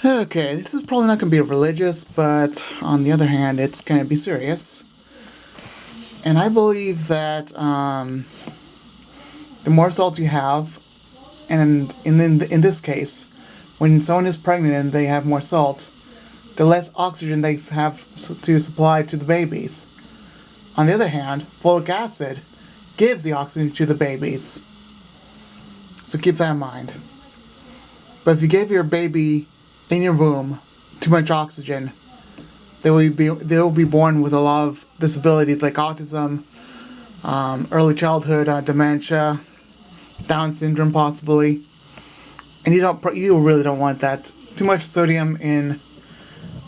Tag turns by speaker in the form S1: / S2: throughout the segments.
S1: Okay, this is probably not going to be religious, but on the other hand, it's going to be serious. And I believe that the more salt you have, and in this case, when someone is pregnant and they have more salt, the less oxygen they have to supply to the babies. On the other hand, folic acid gives the oxygen to the babies. So keep that in mind. But if you give your baby in your womb too much oxygen, they will be born with a lot of disabilities like autism, early childhood dementia, Down syndrome possibly, and you really don't want that. Too much sodium in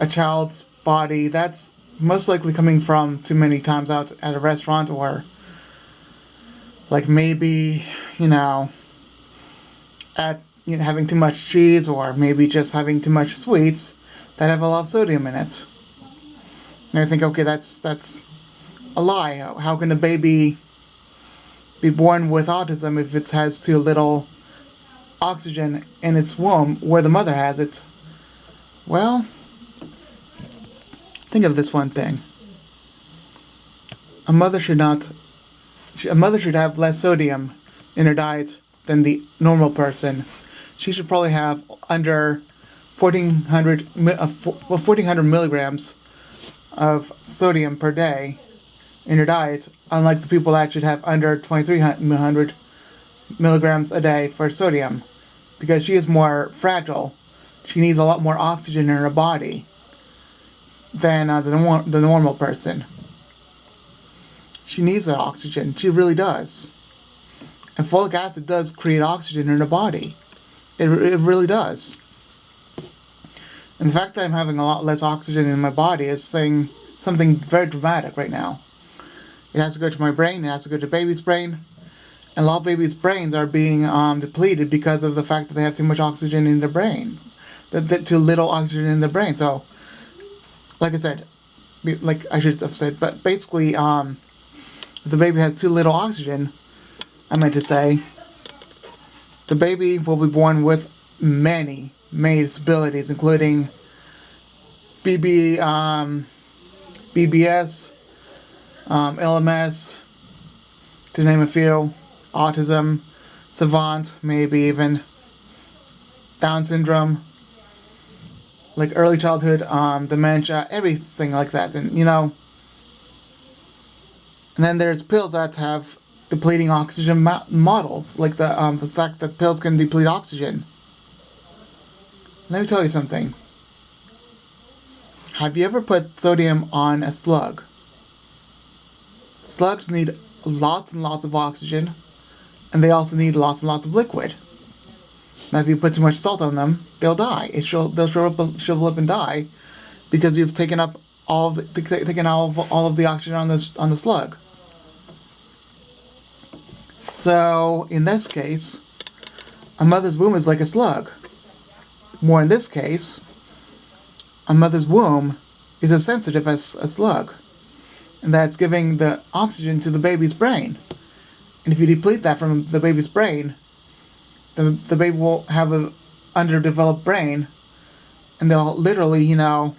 S1: a child's body. That's most likely coming from too many times out at a restaurant, or like maybe you know at having too much cheese, or maybe just having too much sweets that have a lot of sodium in it. And I think, okay, that's a lie. How can a baby be born with autism if it has too little oxygen in its womb where the mother has it? Well, think of this one thing. A mother should not a mother should have less sodium in her diet than the normal person. She should probably have under 1400 milligrams of sodium per day in her diet, unlike the people that should have under 2300 milligrams a day for sodium, because she is more fragile. She needs a lot more oxygen in her body than the normal person. She needs that oxygen. She really does. And folic acid does create oxygen in her body. It really does. And the fact that I'm having a lot less oxygen in my body is saying something very dramatic right now. It has to go to my brain, it has to go to baby's brain. And a lot of babies' brains are being depleted because of the fact that they have too much oxygen in their brain. Too little oxygen in their brain. So, like I said, like I should have said, but basically, if the baby has too little oxygen, I meant to say, the baby will be born with many disabilities, including BBS, LMS, to name a few, autism, savant, maybe even Down syndrome, like early childhood dementia, everything like that. And then there's pills that have depleting oxygen models, like the fact that pills can deplete oxygen. Let me tell you something. Have you ever put sodium on a slug? Slugs need lots and lots of oxygen, and they also need lots and lots of liquid. Now, if you put too much salt on them, they'll die. They'll shrivel up and die because you've taken up taken all of the oxygen on the slug. So, in this case, a mother's womb is like a slug. More in this case, a mother's womb is as sensitive as a slug, and that's giving the oxygen to the baby's brain. And if you deplete that from the baby's brain, the baby will have an underdeveloped brain, and they'll literally, have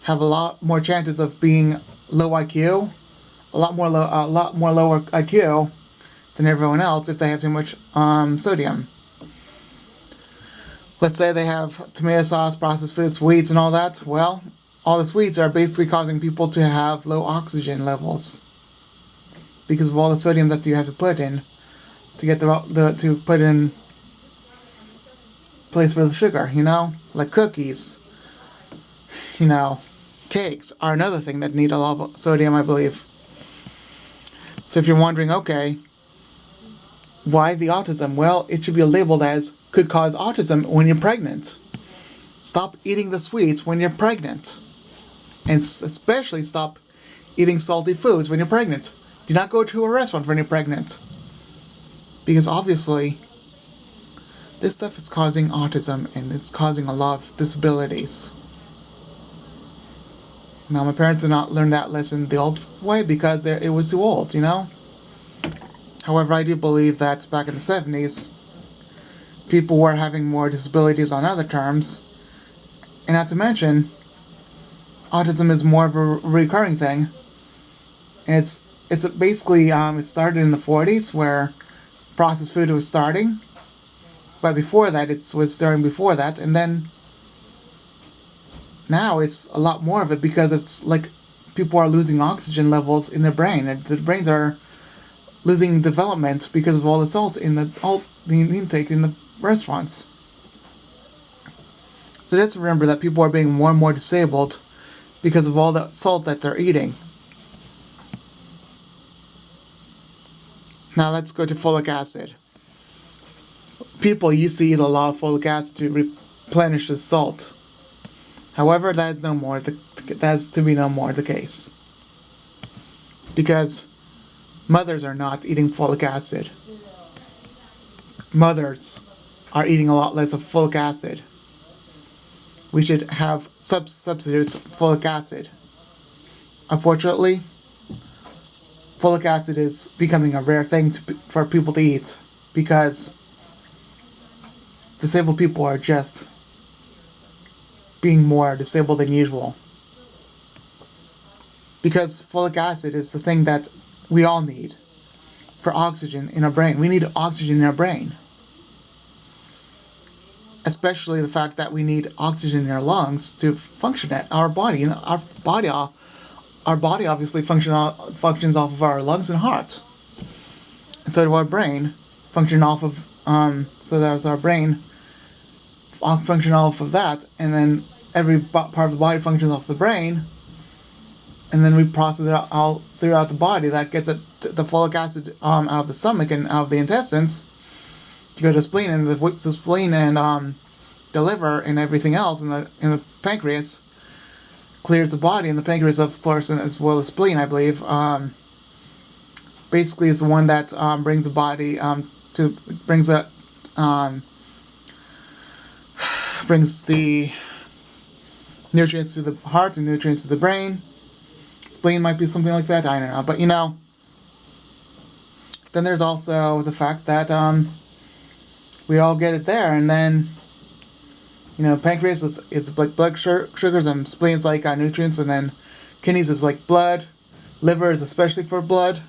S1: a lot more chances of being low IQ, a lot more lower IQ than everyone else if they have too much sodium. Let's say they have tomato sauce, processed foods, sweets, and all that. Well, all the sweets are basically causing people to have low oxygen levels because of all the sodium that you have to put in to get to put in place for the sugar. Like cookies, cakes are another thing that need a lot of sodium, I believe. So if you're wondering, okay, why the autism? Well, it should be labeled as could cause autism when you're pregnant. Stop eating the sweets when you're pregnant. And especially stop eating salty foods when you're pregnant. Do not go to a restaurant when you're pregnant. Because obviously, this stuff is causing autism and it's causing a lot of disabilities. Now, my parents did not learn that lesson the old way because it was too old, However, I do believe that back in the 70s, people were having more disabilities on other terms, And not to mention, autism is more of a recurring thing. And it's basically it started in the 40s where processed food was starting, but before that it was starting before that, and then now it's a lot more of it because it's like people are losing oxygen levels in their brain, and the brains are losing development because of all the salt in the intake in the restaurants. So let's remember that people are being more and more disabled because of all the salt that they're eating. Now let's go to folic acid. People used to eat a lot of folic acid to replenish the salt. However, that is to be no more the case. Because mothers are not eating folic acid. Mothers are eating a lot less of folic acid. We should have substitutes for folic acid. Unfortunately, folic acid is becoming a rare thing for people to eat because disabled people are just being more disabled than usual. Because folic acid is the thing that we all need for oxygen in our brain. We need oxygen in our brain. Especially the fact that we need oxygen in our lungs to function at our body. And our body obviously functions off of our lungs and heart. And so do our brain function off of, so that's our brain function off of that. And then every part of the body functions off the brain. And then we process it all throughout the body. That gets the folic acid out of the stomach and out of the intestines to go to the spleen, and the spleen and the liver and everything else in the pancreas clears the body, and the pancreas, of course, and as well as spleen, I believe, basically is the one that brings the body brings the nutrients to the heart and nutrients to the brain. Spleen might be something like that, I don't know, but then there's also the fact that we all get it there, and then pancreas is like blood sugars, and spleen is like nutrients, and then kidneys is like blood, liver is especially for blood.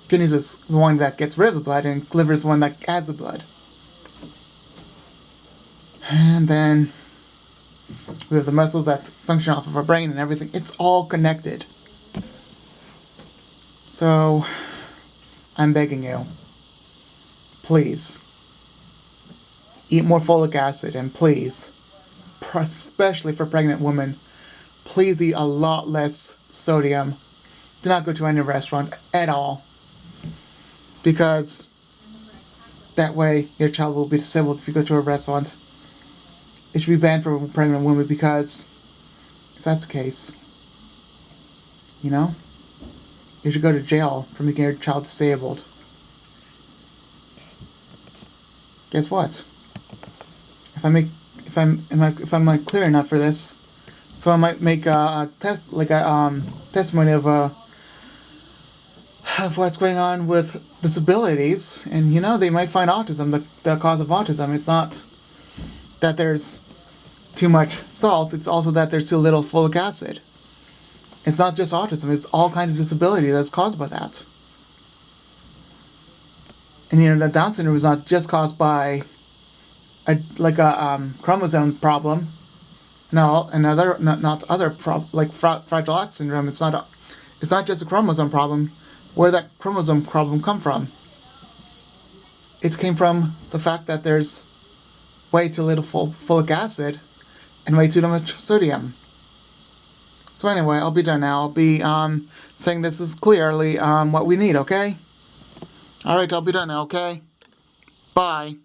S1: Kidneys is the one that gets rid of the blood, and liver is the one that adds the blood. And then we have the muscles that function off of our brain and everything. It's all connected. So I'm begging you, please eat more folic acid, and please, especially for pregnant women, please eat a lot less sodium. Do not go to any restaurant at all, because that way your child will be disabled if you go to a restaurant. It should be banned for pregnant women, because if that's the case, you should go to jail for making your child disabled. Guess what? If I'm like clear enough for this, so I might make a test, like a testimony of what's going on with disabilities, and they might find autism the cause of autism. It's not that there's too much salt; it's also that there's too little folic acid. It's not just autism; it's all kinds of disability that's caused by that. And the Down syndrome is not just caused by a chromosome problem. No, another not other like Fragile X syndrome. It's not just a chromosome problem. Where did that chromosome problem come from? It came from the fact that there's way too little folic acid and way too much sodium. So anyway, I'll be done now. I'll be saying this is clearly what we need. Okay. All right, I'll be done now. Okay. Bye.